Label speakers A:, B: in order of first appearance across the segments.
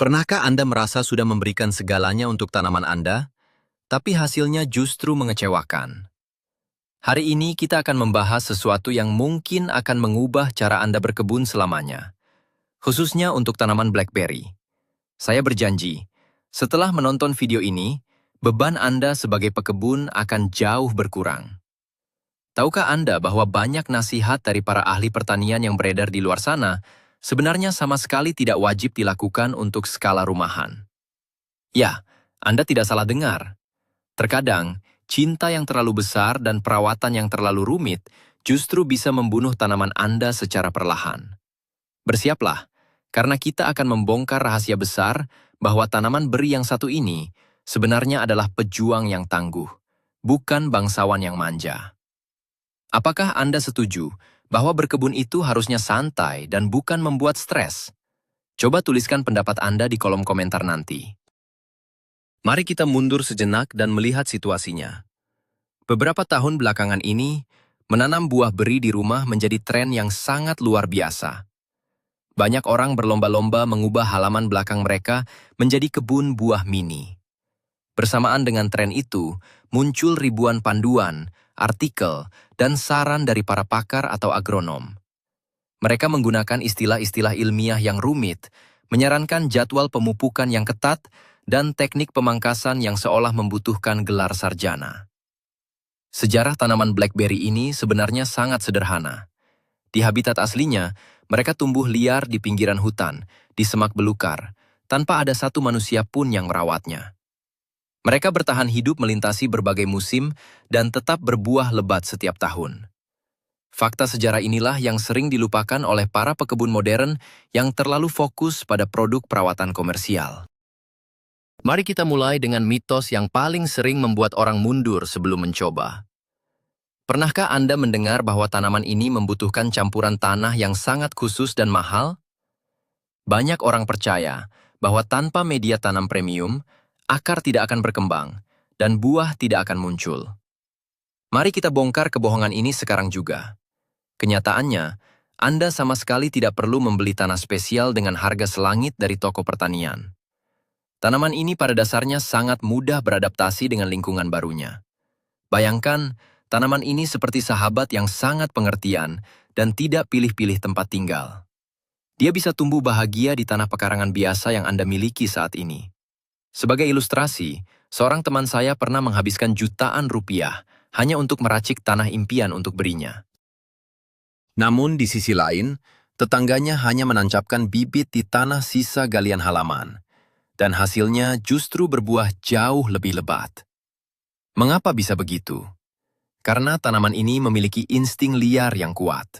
A: Pernahkah Anda merasa sudah memberikan segalanya untuk tanaman Anda, tapi hasilnya justru mengecewakan? Hari ini kita akan membahas sesuatu yang mungkin akan mengubah cara Anda berkebun selamanya, khususnya untuk tanaman blackberry. Saya berjanji, setelah menonton video ini, beban Anda sebagai pekebun akan jauh berkurang. Tahukah Anda bahwa banyak nasihat dari para ahli pertanian yang beredar di luar sana sebenarnya sama sekali tidak wajib dilakukan untuk skala rumahan? Ya, Anda tidak salah dengar. Terkadang, cinta yang terlalu besar dan perawatan yang terlalu rumit justru bisa membunuh tanaman Anda secara perlahan. Bersiaplah, karena kita akan membongkar rahasia besar bahwa tanaman beri yang satu ini sebenarnya adalah pejuang yang tangguh, bukan bangsawan yang manja. Apakah Anda setuju bahwa berkebun itu harusnya santai dan bukan membuat stres? Coba tuliskan pendapat Anda di kolom komentar nanti. Mari kita mundur sejenak dan melihat situasinya. Beberapa tahun belakangan ini, menanam buah beri di rumah menjadi tren yang sangat luar biasa. Banyak orang berlomba-lomba mengubah halaman belakang mereka menjadi kebun buah mini. Bersamaan dengan tren itu, muncul ribuan panduan, artikel, dan saran dari para pakar atau agronom. Mereka menggunakan istilah-istilah ilmiah yang rumit, menyarankan jadwal pemupukan yang ketat, dan teknik pemangkasan yang seolah membutuhkan gelar sarjana. Sejarah tanaman blackberry ini sebenarnya sangat sederhana. Di habitat aslinya, mereka tumbuh liar di pinggiran hutan, di semak belukar, tanpa ada satu manusia pun yang merawatnya. Mereka bertahan hidup melintasi berbagai musim dan tetap berbuah lebat setiap tahun. Fakta sejarah inilah yang sering dilupakan oleh para pekebun modern yang terlalu fokus pada produk perawatan komersial. Mari kita mulai dengan mitos yang paling sering membuat orang mundur sebelum mencoba. Pernahkah Anda mendengar bahwa tanaman ini membutuhkan campuran tanah yang sangat khusus dan mahal? Banyak orang percaya bahwa tanpa media tanam premium, akar tidak akan berkembang, dan buah tidak akan muncul. Mari kita bongkar kebohongan ini sekarang juga. Kenyataannya, Anda sama sekali tidak perlu membeli tanah spesial dengan harga selangit dari toko pertanian. Tanaman ini pada dasarnya sangat mudah beradaptasi dengan lingkungan barunya. Bayangkan, tanaman ini seperti sahabat yang sangat pengertian dan tidak pilih-pilih tempat tinggal. Dia bisa tumbuh bahagia di tanah pekarangan biasa yang Anda miliki saat ini. Sebagai ilustrasi, seorang teman saya pernah menghabiskan jutaan rupiah hanya untuk meracik tanah impian untuk berinya. Namun di sisi lain, tetangganya hanya menancapkan bibit di tanah sisa galian halaman, dan hasilnya justru berbuah jauh lebih lebat. Mengapa bisa begitu? Karena tanaman ini memiliki insting liar yang kuat.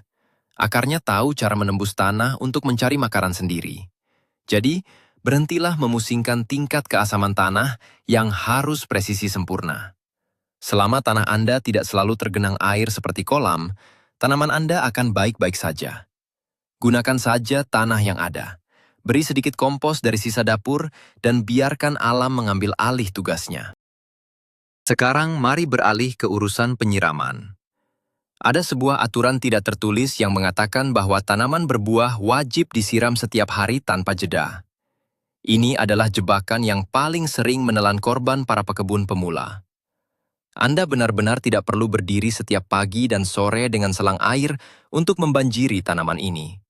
A: Akarnya tahu cara menembus tanah untuk mencari makanan sendiri. Jadi, berhentilah memusingkan tingkat keasaman tanah yang harus presisi sempurna. Selama tanah Anda tidak selalu tergenang air seperti kolam, tanaman Anda akan baik-baik saja. Gunakan saja tanah yang ada. Beri sedikit kompos dari sisa dapur dan biarkan alam mengambil alih tugasnya. Sekarang mari beralih ke urusan penyiraman. Ada sebuah aturan tidak tertulis yang mengatakan bahwa tanaman berbuah wajib disiram setiap hari tanpa jeda. Ini adalah jebakan yang paling sering menelan korban para pekebun pemula. Anda benar-benar tidak perlu berdiri setiap pagi dan sore dengan selang air untuk membanjiri tanaman ini.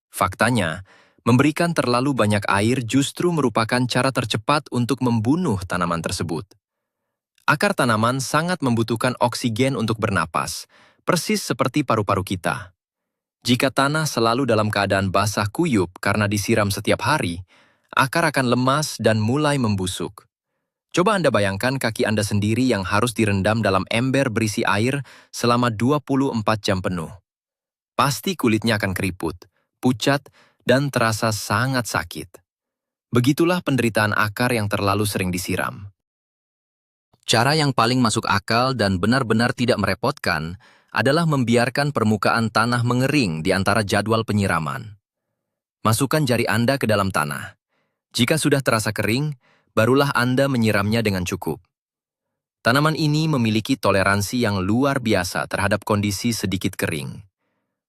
A: Faktanya, memberikan terlalu banyak air justru merupakan cara tercepat untuk membunuh tanaman tersebut. Akar tanaman sangat membutuhkan oksigen untuk bernapas, persis seperti paru-paru kita. Jika tanah selalu dalam keadaan basah kuyup karena disiram setiap hari, akar akan lemas dan mulai membusuk. Coba Anda bayangkan kaki Anda sendiri yang harus direndam dalam ember berisi air selama 24 jam penuh. Pasti kulitnya akan keriput, pucat, dan terasa sangat sakit. Begitulah penderitaan akar yang terlalu sering disiram. Cara yang paling masuk akal dan benar-benar tidak merepotkan adalah membiarkan permukaan tanah mengering di antara jadwal penyiraman. Masukkan jari Anda ke dalam tanah. Jika sudah terasa kering, barulah Anda menyiramnya dengan cukup. Tanaman ini memiliki toleransi yang luar biasa terhadap kondisi sedikit kering.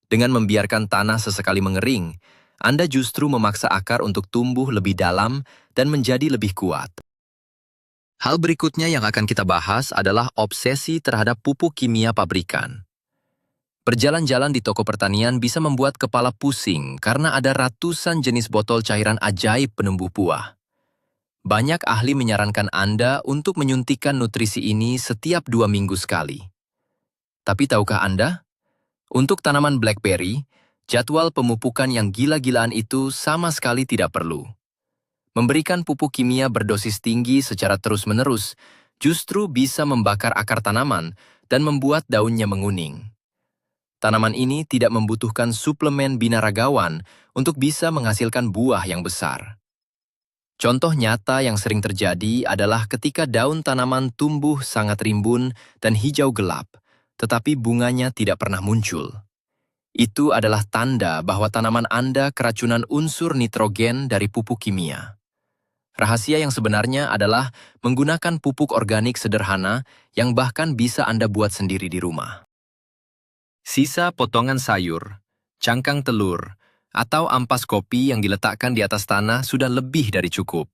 A: Dengan membiarkan tanah sesekali mengering, Anda justru memaksa akar untuk tumbuh lebih dalam dan menjadi lebih kuat. Hal berikutnya yang akan kita bahas adalah obsesi terhadap pupuk kimia pabrikan. Berjalan-jalan di toko pertanian bisa membuat kepala pusing karena ada ratusan jenis botol cairan ajaib penumbuh buah. Banyak ahli menyarankan Anda untuk menyuntikkan nutrisi ini setiap 2 minggu sekali. Tapi tahukah Anda? Untuk tanaman blackberry, jadwal pemupukan yang gila-gilaan itu sama sekali tidak perlu. Memberikan pupuk kimia berdosis tinggi secara terus-menerus justru bisa membakar akar tanaman dan membuat daunnya menguning. Tanaman ini tidak membutuhkan suplemen binaragawan untuk bisa menghasilkan buah yang besar. Contoh nyata yang sering terjadi adalah ketika daun tanaman tumbuh sangat rimbun dan hijau gelap, tetapi bunganya tidak pernah muncul. Itu adalah tanda bahwa tanaman Anda keracunan unsur nitrogen dari pupuk kimia. Rahasia yang sebenarnya adalah menggunakan pupuk organik sederhana yang bahkan bisa Anda buat sendiri di rumah. Sisa potongan sayur, cangkang telur, atau ampas kopi yang diletakkan di atas tanah sudah lebih dari cukup.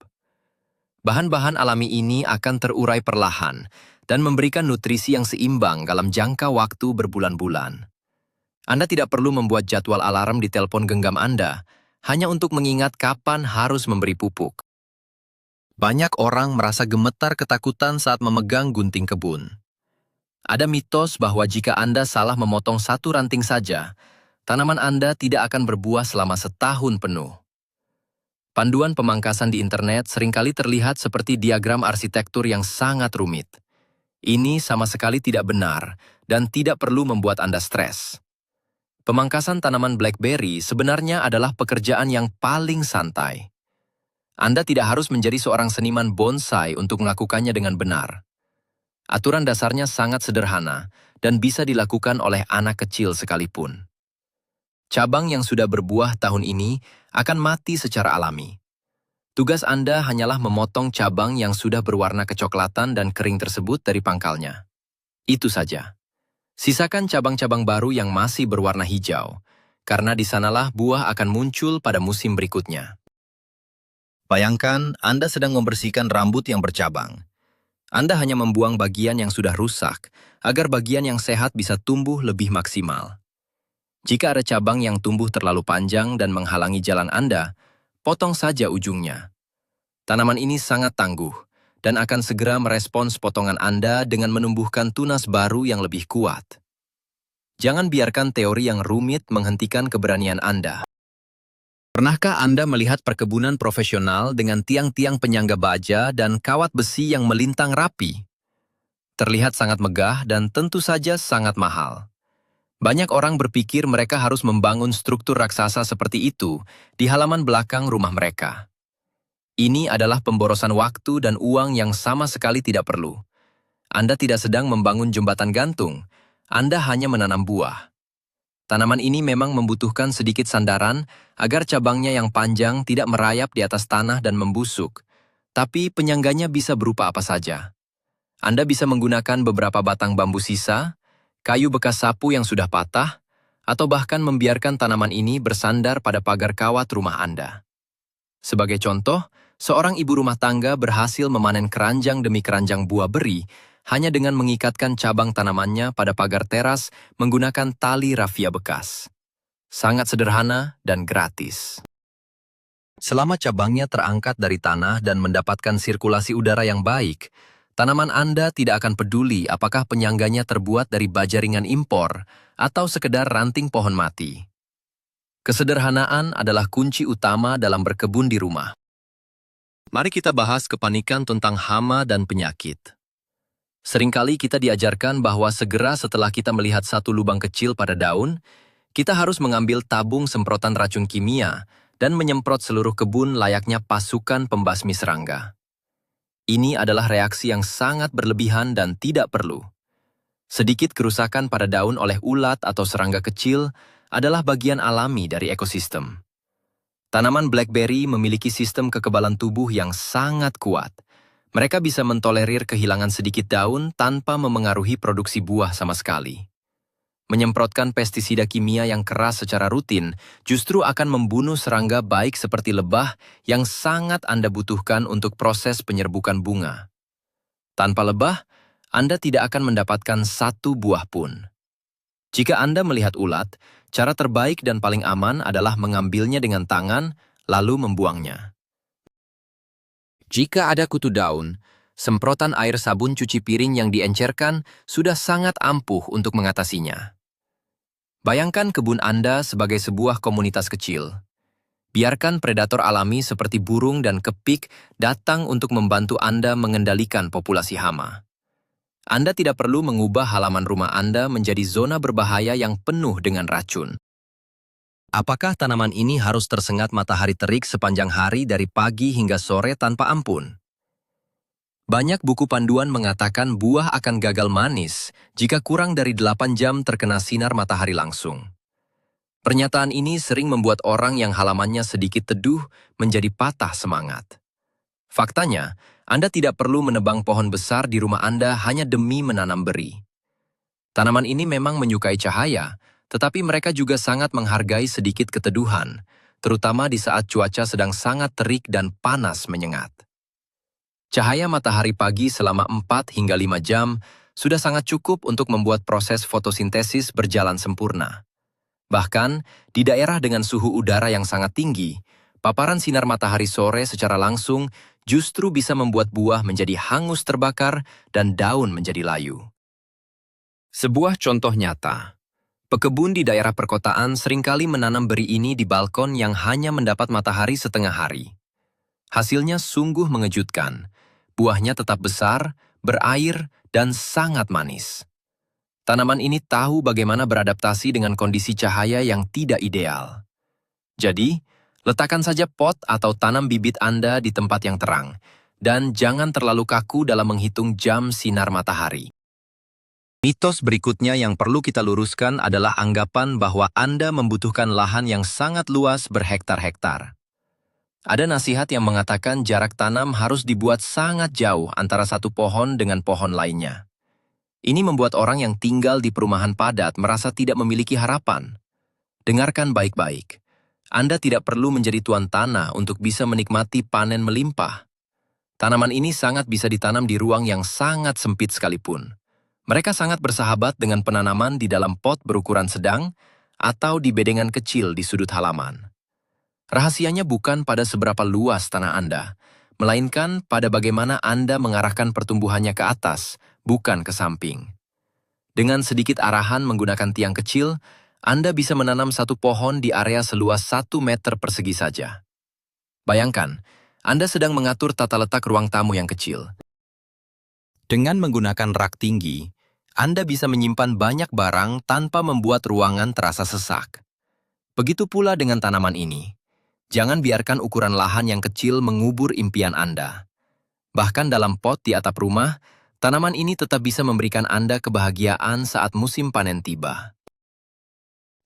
A: Bahan-bahan alami ini akan terurai perlahan dan memberikan nutrisi yang seimbang dalam jangka waktu berbulan-bulan. Anda tidak perlu membuat jadwal alarm di telepon genggam Anda, hanya untuk mengingat kapan harus memberi pupuk. Banyak orang merasa gemetar ketakutan saat memegang gunting kebun. Ada mitos bahwa jika Anda salah memotong satu ranting saja, tanaman Anda tidak akan berbuah selama setahun penuh. Panduan pemangkasan di internet seringkali terlihat seperti diagram arsitektur yang sangat rumit. Ini sama sekali tidak benar dan tidak perlu membuat Anda stres. Pemangkasan tanaman blackberry sebenarnya adalah pekerjaan yang paling santai. Anda tidak harus menjadi seorang seniman bonsai untuk melakukannya dengan benar. Aturan dasarnya sangat sederhana dan bisa dilakukan oleh anak kecil sekalipun. Cabang yang sudah berbuah tahun ini akan mati secara alami. Tugas Anda hanyalah memotong cabang yang sudah berwarna kecoklatan dan kering tersebut dari pangkalnya. Itu saja. Sisakan cabang-cabang baru yang masih berwarna hijau, karena di sanalah buah akan muncul pada musim berikutnya. Bayangkan Anda sedang membersihkan rambut yang bercabang. Anda hanya membuang bagian yang sudah rusak, agar bagian yang sehat bisa tumbuh lebih maksimal. Jika ada cabang yang tumbuh terlalu panjang dan menghalangi jalan Anda, potong saja ujungnya. Tanaman ini sangat tangguh, dan akan segera merespons potongan Anda dengan menumbuhkan tunas baru yang lebih kuat. Jangan biarkan teori yang rumit menghentikan keberanian Anda. Pernahkah Anda melihat perkebunan profesional dengan tiang-tiang penyangga baja dan kawat besi yang melintang rapi? Terlihat sangat megah dan tentu saja sangat mahal. Banyak orang berpikir mereka harus membangun struktur raksasa seperti itu di halaman belakang rumah mereka. Ini adalah pemborosan waktu dan uang yang sama sekali tidak perlu. Anda tidak sedang membangun jembatan gantung, Anda hanya menanam buah. Tanaman ini memang membutuhkan sedikit sandaran agar cabangnya yang panjang tidak merayap di atas tanah dan membusuk, tapi penyangganya bisa berupa apa saja. Anda bisa menggunakan beberapa batang bambu sisa, kayu bekas sapu yang sudah patah, atau bahkan membiarkan tanaman ini bersandar pada pagar kawat rumah Anda. Sebagai contoh, seorang ibu rumah tangga berhasil memanen keranjang demi keranjang buah beri hanya dengan mengikatkan cabang tanamannya pada pagar teras menggunakan tali rafia bekas. Sangat sederhana dan gratis. Selama cabangnya terangkat dari tanah dan mendapatkan sirkulasi udara yang baik, tanaman Anda tidak akan peduli apakah penyangganya terbuat dari baja ringan impor atau sekedar ranting pohon mati. Kesederhanaan adalah kunci utama dalam berkebun di rumah. Mari kita bahas kepanikan tentang hama dan penyakit. Seringkali kita diajarkan bahwa segera setelah kita melihat satu lubang kecil pada daun, kita harus mengambil tabung semprotan racun kimia dan menyemprot seluruh kebun layaknya pasukan pembasmi serangga. Ini adalah reaksi yang sangat berlebihan dan tidak perlu. Sedikit kerusakan pada daun oleh ulat atau serangga kecil adalah bagian alami dari ekosistem. Tanaman blackberry memiliki sistem kekebalan tubuh yang sangat kuat. Mereka bisa mentolerir kehilangan sedikit daun tanpa memengaruhi produksi buah sama sekali. Menyemprotkan pestisida kimia yang keras secara rutin justru akan membunuh serangga baik seperti lebah yang sangat Anda butuhkan untuk proses penyerbukan bunga. Tanpa lebah, Anda tidak akan mendapatkan satu buah pun. Jika Anda melihat ulat, cara terbaik dan paling aman adalah mengambilnya dengan tangan, lalu membuangnya. Jika ada kutu daun, semprotan air sabun cuci piring yang diencerkan sudah sangat ampuh untuk mengatasinya. Bayangkan kebun Anda sebagai sebuah komunitas kecil. Biarkan predator alami seperti burung dan kepik datang untuk membantu Anda mengendalikan populasi hama. Anda tidak perlu mengubah halaman rumah Anda menjadi zona berbahaya yang penuh dengan racun. Apakah tanaman ini harus tersengat matahari terik sepanjang hari dari pagi hingga sore tanpa ampun? Banyak buku panduan mengatakan buah akan gagal manis jika kurang dari 8 jam terkena sinar matahari langsung. Pernyataan ini sering membuat orang yang halamannya sedikit teduh menjadi patah semangat. Faktanya, Anda tidak perlu menebang pohon besar di rumah Anda hanya demi menanam beri. Tanaman ini memang menyukai cahaya, tetapi mereka juga sangat menghargai sedikit keteduhan, terutama di saat cuaca sedang sangat terik dan panas menyengat. Cahaya matahari pagi selama 4 hingga 5 jam sudah sangat cukup untuk membuat proses fotosintesis berjalan sempurna. Bahkan, di daerah dengan suhu udara yang sangat tinggi, paparan sinar matahari sore secara langsung justru bisa membuat buah menjadi hangus terbakar dan daun menjadi layu. Sebuah contoh nyata. Pekebun di daerah perkotaan seringkali menanam beri ini di balkon yang hanya mendapat matahari setengah hari. Hasilnya sungguh mengejutkan. Buahnya tetap besar, berair, dan sangat manis. Tanaman ini tahu bagaimana beradaptasi dengan kondisi cahaya yang tidak ideal. Jadi, letakkan saja pot atau tanam bibit Anda di tempat yang terang, dan jangan terlalu kaku dalam menghitung jam sinar matahari. Mitos berikutnya yang perlu kita luruskan adalah anggapan bahwa Anda membutuhkan lahan yang sangat luas berhektar-hektar. Ada nasihat yang mengatakan jarak tanam harus dibuat sangat jauh antara satu pohon dengan pohon lainnya. Ini membuat orang yang tinggal di perumahan padat merasa tidak memiliki harapan. Dengarkan baik-baik. Anda tidak perlu menjadi tuan tanah untuk bisa menikmati panen melimpah. Tanaman ini sangat bisa ditanam di ruang yang sangat sempit sekalipun. Mereka sangat bersahabat dengan penanaman di dalam pot berukuran sedang atau di bedengan kecil di sudut halaman. Rahasianya bukan pada seberapa luas tanah Anda, melainkan pada bagaimana Anda mengarahkan pertumbuhannya ke atas, bukan ke samping. Dengan sedikit arahan menggunakan tiang kecil, Anda bisa menanam satu pohon di area seluas 1 meter persegi saja. Bayangkan, Anda sedang mengatur tata letak ruang tamu yang kecil. Dengan menggunakan rak tinggi, Anda bisa menyimpan banyak barang tanpa membuat ruangan terasa sesak. Begitu pula dengan tanaman ini. Jangan biarkan ukuran lahan yang kecil mengubur impian Anda. Bahkan dalam pot di atap rumah, tanaman ini tetap bisa memberikan Anda kebahagiaan saat musim panen tiba.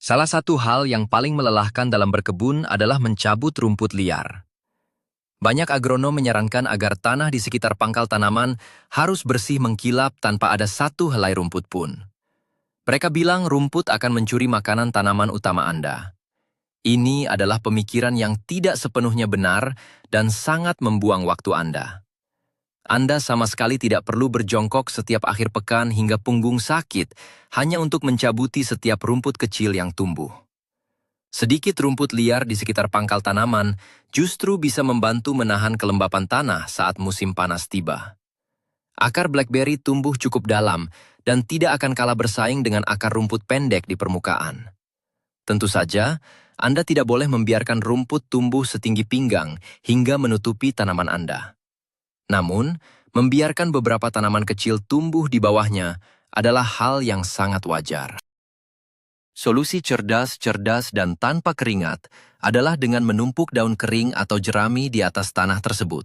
A: Salah satu hal yang paling melelahkan dalam berkebun adalah mencabut rumput liar. Banyak agronom menyarankan agar tanah di sekitar pangkal tanaman harus bersih mengkilap tanpa ada satu helai rumput pun. Mereka bilang rumput akan mencuri makanan tanaman utama Anda. Ini adalah pemikiran yang tidak sepenuhnya benar dan sangat membuang waktu Anda. Anda sama sekali tidak perlu berjongkok setiap akhir pekan hingga punggung sakit hanya untuk mencabuti setiap rumput kecil yang tumbuh. Sedikit rumput liar di sekitar pangkal tanaman justru bisa membantu menahan kelembapan tanah saat musim panas tiba. Akar blackberry tumbuh cukup dalam dan tidak akan kalah bersaing dengan akar rumput pendek di permukaan. Tentu saja, Anda tidak boleh membiarkan rumput tumbuh setinggi pinggang hingga menutupi tanaman Anda. Namun, membiarkan beberapa tanaman kecil tumbuh di bawahnya adalah hal yang sangat wajar. Solusi cerdas, dan tanpa keringat adalah dengan menumpuk daun kering atau jerami di atas tanah tersebut.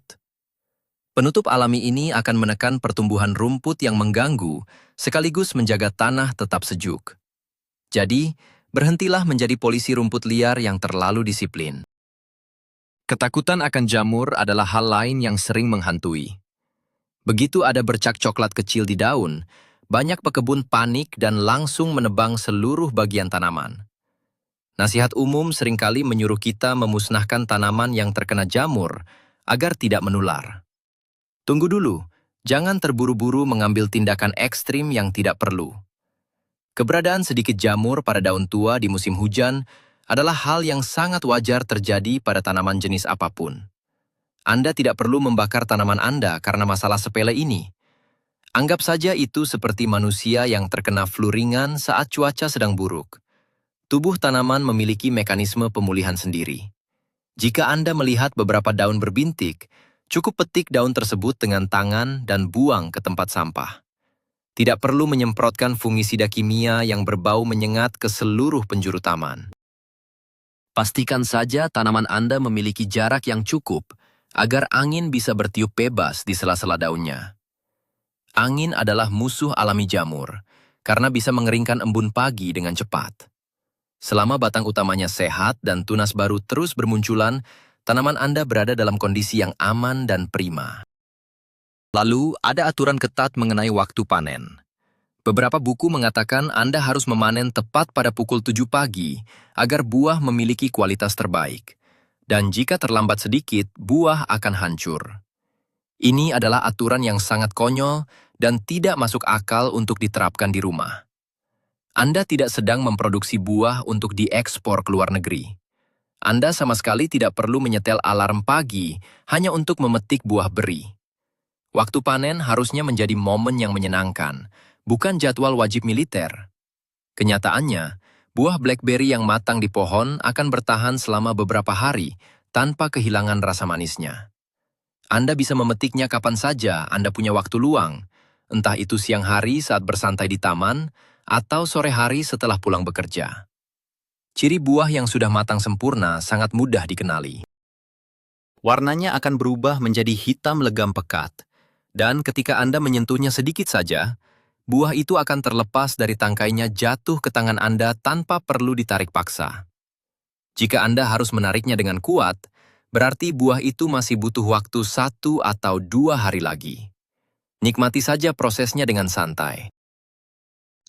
A: Penutup alami ini akan menekan pertumbuhan rumput yang mengganggu, sekaligus menjaga tanah tetap sejuk. Jadi, berhentilah menjadi polisi rumput liar yang terlalu disiplin. Ketakutan akan jamur adalah hal lain yang sering menghantui. Begitu ada bercak coklat kecil di daun, maka Anda bisa menduga bahwa jamur akan menyerang. Jangan khawatir, jamur tidak akan menyerang. Jamur hanya akan menyerang bagian dalam yang terkena jamur. banyak pekebun panik dan langsung menebang seluruh bagian tanaman. Nasihat umum seringkali menyuruh kita memusnahkan tanaman yang terkena jamur agar tidak menular. Tunggu dulu, jangan terburu-buru mengambil tindakan ekstrim yang tidak perlu. Keberadaan sedikit jamur pada daun tua di musim hujan adalah hal yang sangat wajar terjadi pada tanaman jenis apapun. Anda tidak perlu membakar tanaman Anda karena masalah sepele ini. Anggap saja itu seperti manusia yang terkena flu ringan saat cuaca sedang buruk. Tubuh tanaman memiliki mekanisme pemulihan sendiri. Jika Anda melihat beberapa daun berbintik, cukup petik daun tersebut dengan tangan dan buang ke tempat sampah. Tidak perlu menyemprotkan fungisida kimia yang berbau menyengat ke seluruh penjuru taman. Pastikan saja tanaman Anda memiliki jarak yang cukup agar angin bisa bertiup bebas di sela-sela daunnya. Angin adalah musuh alami jamur karena bisa mengeringkan embun pagi dengan cepat. Selama batang utamanya sehat dan tunas baru terus bermunculan, tanaman Anda berada dalam kondisi yang aman dan prima. Lalu, ada aturan ketat mengenai waktu panen. Beberapa buku mengatakan Anda harus memanen tepat pada pukul 7 pagi agar buah memiliki kualitas terbaik. Dan jika terlambat sedikit, buah akan hancur. Ini adalah aturan yang sangat konyol dan tidak masuk akal untuk diterapkan di rumah. Anda tidak sedang memproduksi buah untuk diekspor ke luar negeri. Anda sama sekali tidak perlu menyetel alarm pagi hanya untuk memetik buah beri. Waktu panen harusnya menjadi momen yang menyenangkan, bukan jadwal wajib militer. Kenyataannya, buah blackberry yang matang di pohon akan bertahan selama beberapa hari tanpa kehilangan rasa manisnya. Anda bisa memetiknya kapan saja Anda punya waktu luang, entah itu siang hari saat bersantai di taman, atau sore hari setelah pulang bekerja. Ciri buah yang sudah matang sempurna sangat mudah dikenali. Warnanya akan berubah menjadi hitam legam pekat, dan ketika Anda menyentuhnya sedikit saja, buah itu akan terlepas dari tangkainya jatuh ke tangan Anda tanpa perlu ditarik paksa. Jika Anda harus menariknya dengan kuat, berarti buah itu masih butuh waktu 1 atau 2 hari lagi. Nikmati saja prosesnya dengan santai.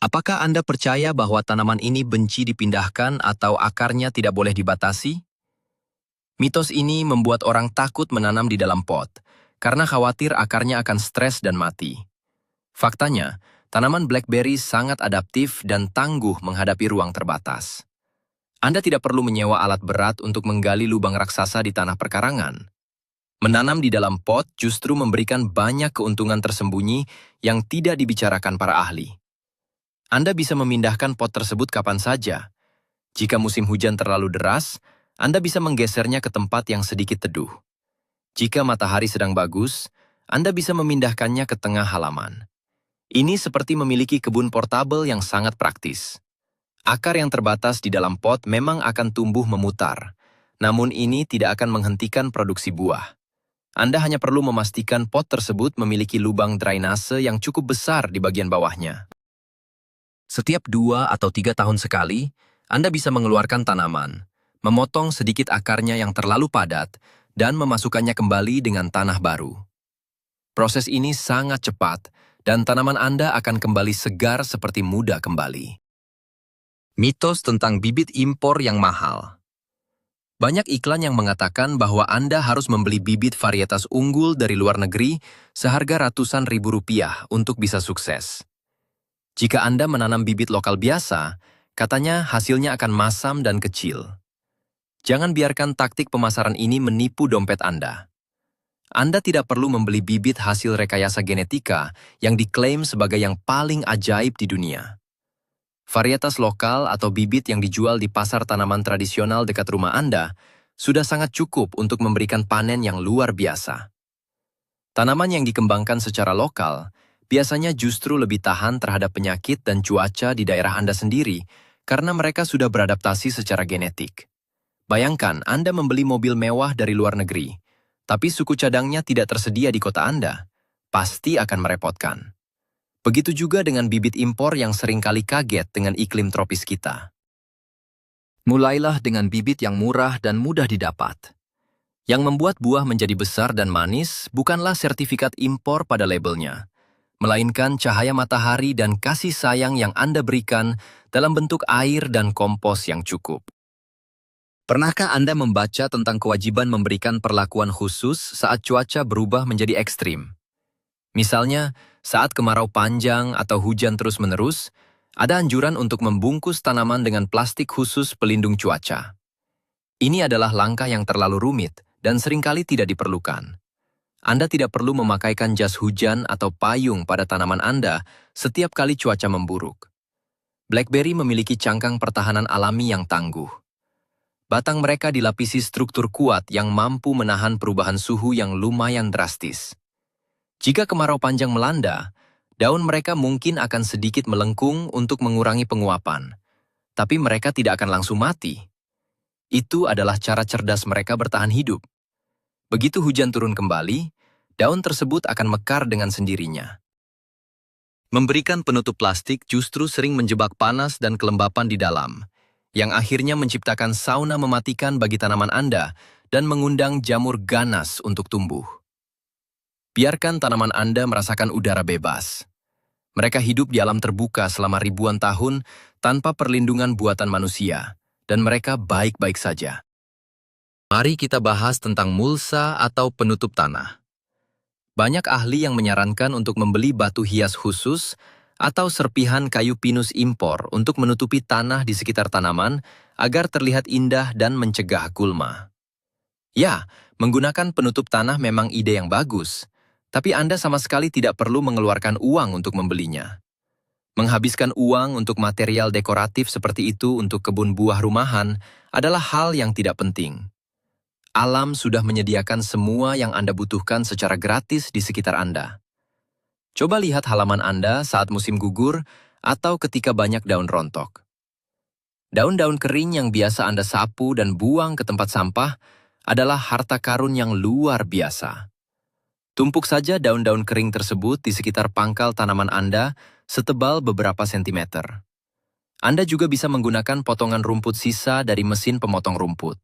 A: Apakah Anda percaya bahwa tanaman ini benci dipindahkan atau akarnya tidak boleh dibatasi? Mitos ini membuat orang takut menanam di dalam pot, karena khawatir akarnya akan stres dan mati. Faktanya, tanaman blackberry sangat adaptif dan tangguh menghadapi ruang terbatas. Anda tidak perlu menyewa alat berat untuk menggali lubang raksasa di tanah perkarangan. Menanam di dalam pot justru memberikan banyak keuntungan tersembunyi yang tidak dibicarakan para ahli. Anda bisa memindahkan pot tersebut kapan saja. Jika musim hujan terlalu deras, Anda bisa menggesernya ke tempat yang sedikit teduh. Jika matahari sedang bagus, Anda bisa memindahkannya ke tengah halaman. Ini seperti memiliki kebun portabel yang sangat praktis. Akar yang terbatas di dalam pot memang akan tumbuh memutar, namun ini tidak akan menghentikan produksi buah. Anda hanya perlu memastikan pot tersebut memiliki lubang drainase yang cukup besar di bagian bawahnya. Setiap 2 atau 3 tahun sekali, Anda bisa mengeluarkan tanaman, memotong sedikit akarnya yang terlalu padat, dan memasukkannya kembali dengan tanah baru. Proses ini sangat cepat, dan tanaman Anda akan kembali segar seperti muda kembali. Mitos tentang bibit impor yang mahal. Banyak iklan yang mengatakan bahwa Anda harus membeli bibit varietas unggul dari luar negeri seharga ratusan ribu rupiah untuk bisa sukses. Jika Anda menanam bibit lokal biasa, katanya hasilnya akan masam dan kecil. Jangan biarkan taktik pemasaran ini menipu dompet Anda. Anda tidak perlu membeli bibit hasil rekayasa genetika yang diklaim sebagai yang paling ajaib di dunia. Varietas lokal atau bibit yang dijual di pasar tanaman tradisional dekat rumah Anda sudah sangat cukup untuk memberikan panen yang luar biasa. Tanaman yang dikembangkan secara lokal biasanya justru lebih tahan terhadap penyakit dan cuaca di daerah Anda sendiri karena mereka sudah beradaptasi secara genetik. Bayangkan Anda membeli mobil mewah dari luar negeri, tapi suku cadangnya tidak tersedia di kota Anda. Pasti akan merepotkan. Begitu juga dengan bibit impor yang seringkali kaget dengan iklim tropis kita. Mulailah dengan bibit yang murah dan mudah didapat. Yang membuat buah menjadi besar dan manis bukanlah sertifikat impor pada labelnya, melainkan cahaya matahari dan kasih sayang yang Anda berikan dalam bentuk air dan kompos yang cukup. Pernahkah Anda membaca tentang kewajiban memberikan perlakuan khusus saat cuaca berubah menjadi ekstrim? Misalnya, saat kemarau panjang atau hujan terus-menerus, ada anjuran untuk membungkus tanaman dengan plastik khusus pelindung cuaca. Ini adalah langkah yang terlalu rumit dan seringkali tidak diperlukan. Anda tidak perlu memakaikan jas hujan atau payung pada tanaman Anda setiap kali cuaca memburuk. BlackBerry memiliki cangkang pertahanan alami yang tangguh. Batang mereka dilapisi struktur kuat yang mampu menahan perubahan suhu yang lumayan drastis. Jika kemarau panjang melanda, daun mereka mungkin akan sedikit melengkung untuk mengurangi penguapan, tapi mereka tidak akan langsung mati. Itu adalah cara cerdas mereka bertahan hidup. Begitu hujan turun kembali, daun tersebut akan mekar dengan sendirinya. Memberikan penutup plastik justru sering menjebak panas dan kelembapan di dalam, yang akhirnya menciptakan sauna mematikan bagi tanaman Anda dan mengundang jamur ganas untuk tumbuh. Biarkan tanaman Anda merasakan udara bebas. Mereka hidup di alam terbuka selama ribuan tahun tanpa perlindungan buatan manusia, dan mereka baik-baik saja. Mari kita bahas tentang mulsa atau penutup tanah. Banyak ahli yang menyarankan untuk membeli batu hias khusus atau serpihan kayu pinus impor untuk menutupi tanah di sekitar tanaman agar terlihat indah dan mencegah gulma. Ya, menggunakan penutup tanah memang ide yang bagus, tapi Anda sama sekali tidak perlu mengeluarkan uang untuk membelinya. Menghabiskan uang untuk material dekoratif seperti itu untuk kebun buah rumahan adalah hal yang tidak penting. Alam sudah menyediakan semua yang Anda butuhkan secara gratis di sekitar Anda. Coba lihat halaman Anda saat musim gugur atau ketika banyak daun rontok. Daun-daun kering yang biasa Anda sapu dan buang ke tempat sampah adalah harta karun yang luar biasa. Tumpuk saja daun-daun kering tersebut di sekitar pangkal tanaman Anda setebal beberapa sentimeter. Anda juga bisa menggunakan potongan rumput sisa dari mesin pemotong rumput.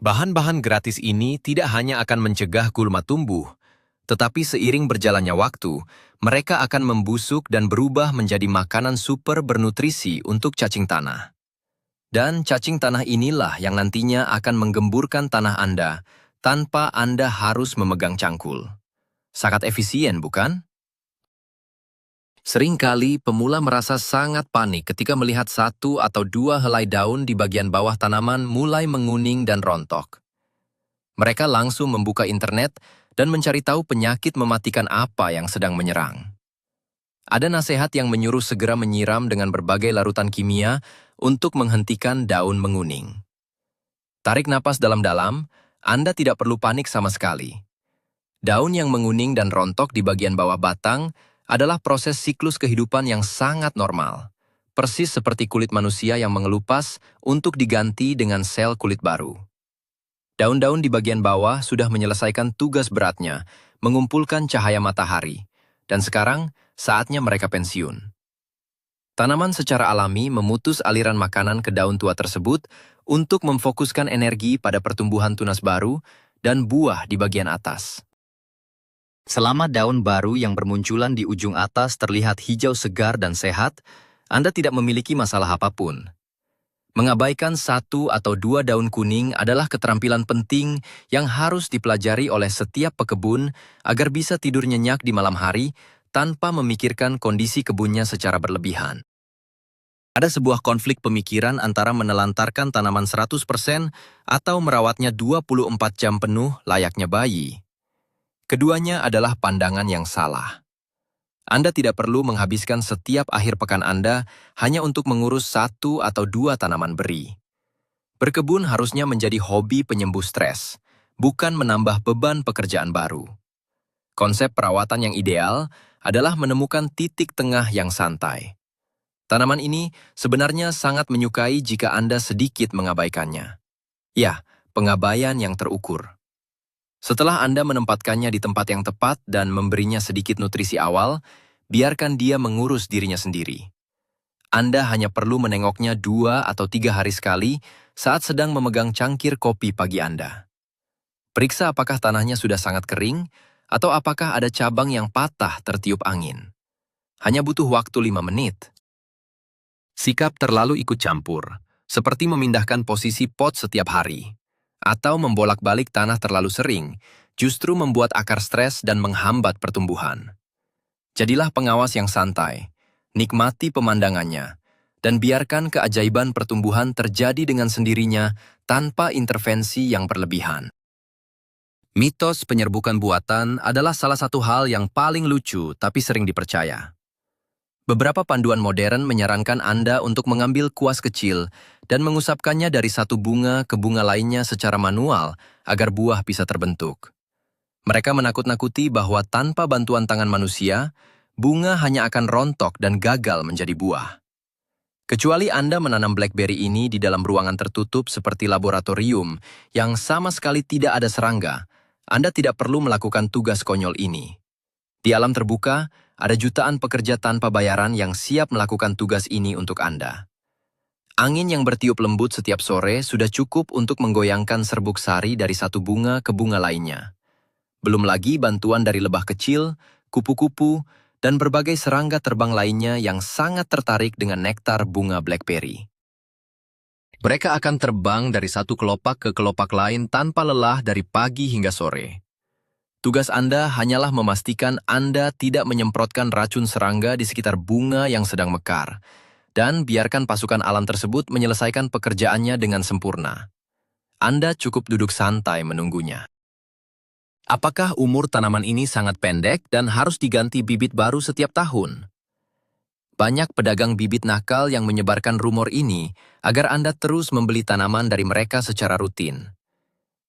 A: Bahan-bahan gratis ini tidak hanya akan mencegah gulma tumbuh, tetapi seiring berjalannya waktu, mereka akan membusuk dan berubah menjadi makanan super bernutrisi untuk cacing tanah. Dan cacing tanah inilah yang nantinya akan menggemburkan tanah Anda tanpa Anda harus memegang cangkul. Sangat efisien, bukan? Seringkali pemula merasa sangat panik ketika melihat satu atau dua helai daun di bagian bawah tanaman mulai menguning dan rontok. Mereka langsung membuka internet dan mencari tahu penyakit mematikan apa yang sedang menyerang. Ada nasihat yang menyuruh segera menyiram dengan berbagai larutan kimia untuk menghentikan daun menguning. Tarik napas dalam-dalam, Anda tidak perlu panik sama sekali. Daun yang menguning dan rontok di bagian bawah batang adalah proses siklus kehidupan yang sangat normal, persis seperti kulit manusia yang mengelupas untuk diganti dengan sel kulit baru. Daun-daun di bagian bawah sudah menyelesaikan tugas beratnya, mengumpulkan cahaya matahari, dan sekarang saatnya mereka pensiun. Tanaman secara alami memutus aliran makanan ke daun tua tersebut untuk memfokuskan energi pada pertumbuhan tunas baru dan buah di bagian atas. Selama daun baru yang bermunculan di ujung atas terlihat hijau segar dan sehat, Anda tidak memiliki masalah apapun. Mengabaikan satu atau dua daun kuning adalah keterampilan penting yang harus dipelajari oleh setiap pekebun agar bisa tidur nyenyak di malam hari tanpa memikirkan kondisi kebunnya secara berlebihan. Ada sebuah konflik pemikiran antara menelantarkan tanaman 100% atau merawatnya 24 jam penuh layaknya bayi. Keduanya adalah pandangan yang salah. Anda tidak perlu menghabiskan setiap akhir pekan Anda hanya untuk mengurus satu atau dua tanaman beri. Berkebun harusnya menjadi hobi penyembuh stres, bukan menambah beban pekerjaan baru. Konsep perawatan yang ideal adalah menemukan titik tengah yang santai. Tanaman ini sebenarnya sangat menyukai jika Anda sedikit mengabaikannya. Ya, pengabaian yang terukur. Setelah Anda menempatkannya di tempat yang tepat dan memberinya sedikit nutrisi awal, biarkan dia mengurus dirinya sendiri. Anda hanya perlu menengoknya 2 atau 3 hari sekali saat sedang memegang cangkir kopi pagi Anda. Periksa apakah tanahnya sudah sangat kering Atau apakah ada cabang yang patah tertiup angin? Hanya butuh waktu 5 menit. Sikap terlalu ikut campur, seperti memindahkan posisi pot setiap hari, atau membolak-balik tanah terlalu sering, justru membuat akar stres dan menghambat pertumbuhan. Jadilah pengawas yang santai, nikmati pemandangannya, dan biarkan keajaiban pertumbuhan terjadi dengan sendirinya tanpa intervensi yang berlebihan. Mitos penyerbukan buatan adalah salah satu hal yang paling lucu tapi sering dipercaya. Beberapa panduan modern menyarankan Anda untuk mengambil kuas kecil dan mengusapkannya dari satu bunga ke bunga lainnya secara manual agar buah bisa terbentuk. Mereka menakut-nakuti bahwa tanpa bantuan tangan manusia, bunga hanya akan rontok dan gagal menjadi buah. Kecuali Anda menanam BlackBerry ini di dalam ruangan tertutup seperti laboratorium yang sama sekali tidak ada serangga, Anda tidak perlu melakukan tugas konyol ini. Di alam terbuka, ada jutaan pekerja tanpa bayaran yang siap melakukan tugas ini untuk Anda. Angin yang bertiup lembut setiap sore sudah cukup untuk menggoyangkan serbuk sari dari satu bunga ke bunga lainnya. Belum lagi bantuan dari lebah kecil, kupu-kupu, dan berbagai serangga terbang lainnya yang sangat tertarik dengan nektar bunga BlackBerry. Mereka akan terbang dari satu kelopak ke kelopak lain tanpa lelah dari pagi hingga sore. Tugas Anda hanyalah memastikan Anda tidak menyemprotkan racun serangga di sekitar bunga yang sedang mekar, dan biarkan pasukan alam tersebut menyelesaikan pekerjaannya dengan sempurna. Anda cukup duduk santai menunggunya. Apakah umur tanaman ini sangat pendek dan harus diganti bibit baru setiap tahun? Banyak pedagang bibit nakal yang menyebarkan rumor ini agar Anda terus membeli tanaman dari mereka secara rutin.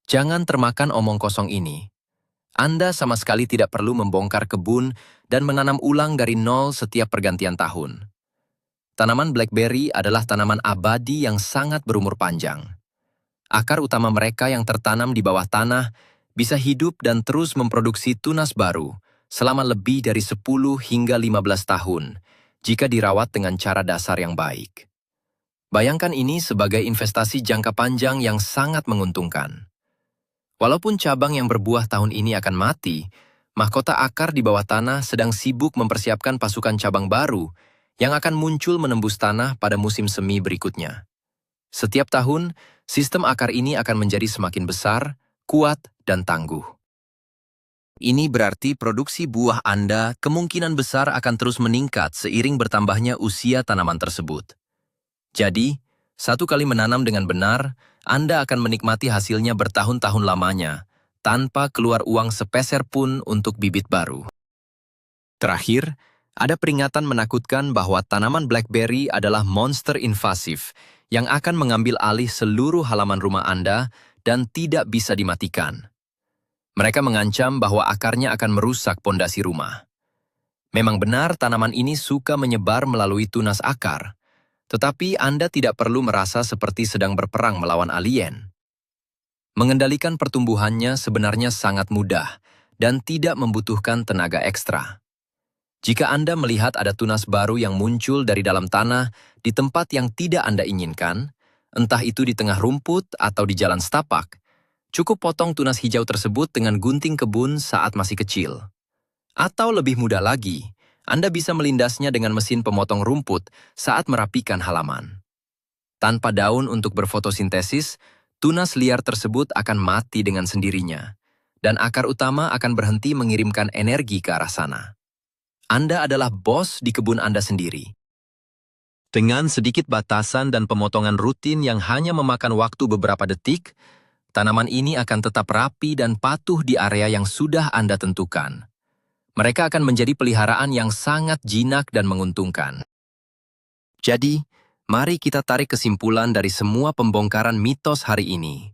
A: Jangan termakan omong kosong ini. Anda sama sekali tidak perlu membongkar kebun dan menanam ulang dari nol setiap pergantian tahun. Tanaman BlackBerry adalah tanaman abadi yang sangat berumur panjang. Akar utama mereka yang tertanam di bawah tanah bisa hidup dan terus memproduksi tunas baru selama lebih dari 10 hingga 15 tahun jika dirawat dengan cara dasar yang baik. Bayangkan ini sebagai investasi jangka panjang yang sangat menguntungkan. Walaupun cabang yang berbuah tahun ini akan mati, mahkota akar di bawah tanah sedang sibuk mempersiapkan pasukan cabang baru yang akan muncul menembus tanah pada musim semi berikutnya. Setiap tahun, sistem akar ini akan menjadi semakin besar, kuat, dan tangguh. Ini berarti produksi buah Anda kemungkinan besar akan terus meningkat seiring bertambahnya usia tanaman tersebut. Jadi, satu kali menanam dengan benar, Anda akan menikmati hasilnya bertahun-tahun lamanya, tanpa keluar uang sepeser pun untuk bibit baru. Terakhir, ada peringatan menakutkan bahwa tanaman BlackBerry adalah monster invasif yang akan mengambil alih seluruh halaman rumah Anda dan tidak bisa dimatikan. Mereka mengancam bahwa akarnya akan merusak pondasi rumah. Memang benar tanaman ini suka menyebar melalui tunas akar, tetapi Anda tidak perlu merasa seperti sedang berperang melawan alien. Mengendalikan pertumbuhannya sebenarnya sangat mudah dan tidak membutuhkan tenaga ekstra. Jika Anda melihat ada tunas baru yang muncul dari dalam tanah di tempat yang tidak Anda inginkan, entah itu di tengah rumput atau di jalan setapak, cukup potong tunas hijau tersebut dengan gunting kebun saat masih kecil. Atau lebih mudah lagi, Anda bisa melindasnya dengan mesin pemotong rumput saat merapikan halaman. Tanpa daun untuk berfotosintesis, tunas liar tersebut akan mati dengan sendirinya, dan akar utama akan berhenti mengirimkan energi ke arah sana. Anda adalah bos di kebun Anda sendiri. Dengan sedikit batasan dan pemotongan rutin yang hanya memakan waktu beberapa detik, tanaman ini akan tetap rapi dan patuh di area yang sudah Anda tentukan. Mereka akan menjadi peliharaan yang sangat jinak dan menguntungkan. Jadi, mari kita tarik kesimpulan dari semua pembongkaran mitos hari ini.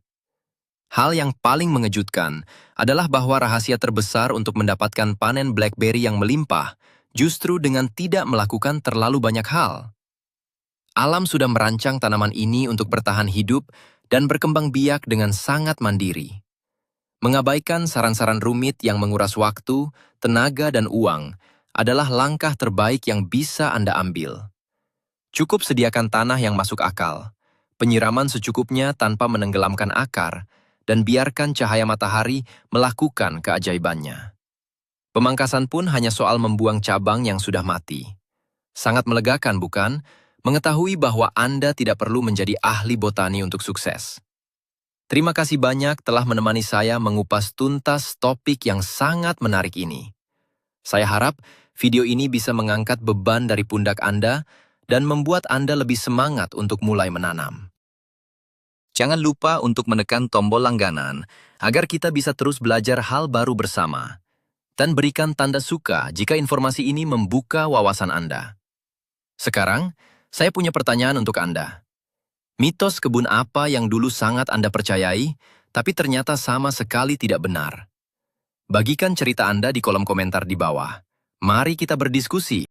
A: Hal yang paling mengejutkan adalah bahwa rahasia terbesar untuk mendapatkan panen BlackBerry yang melimpah justru dengan tidak melakukan terlalu banyak hal. Alam sudah merancang tanaman ini untuk bertahan hidup dan berkembang biak dengan sangat mandiri. Mengabaikan saran-saran rumit yang menguras waktu, tenaga, dan uang adalah langkah terbaik yang bisa Anda ambil. Cukup sediakan tanah yang masuk akal, penyiraman secukupnya tanpa menenggelamkan akar, dan biarkan cahaya matahari melakukan keajaibannya. Pemangkasan pun hanya soal membuang cabang yang sudah mati. Sangat melegakan, bukan? Mengetahui bahwa Anda tidak perlu menjadi ahli botani untuk sukses. Terima kasih banyak telah menemani saya mengupas tuntas topik yang sangat menarik ini. Saya harap video ini bisa mengangkat beban dari pundak Anda dan membuat Anda lebih semangat untuk mulai menanam. Jangan lupa untuk menekan tombol langganan agar kita bisa terus belajar hal baru bersama. Dan berikan tanda suka jika informasi ini membuka wawasan Anda. Sekarang, saya punya pertanyaan untuk Anda. Mitos kebun apa yang dulu sangat Anda percayai, tapi ternyata sama sekali tidak benar? Bagikan cerita Anda di kolom komentar di bawah. Mari kita berdiskusi.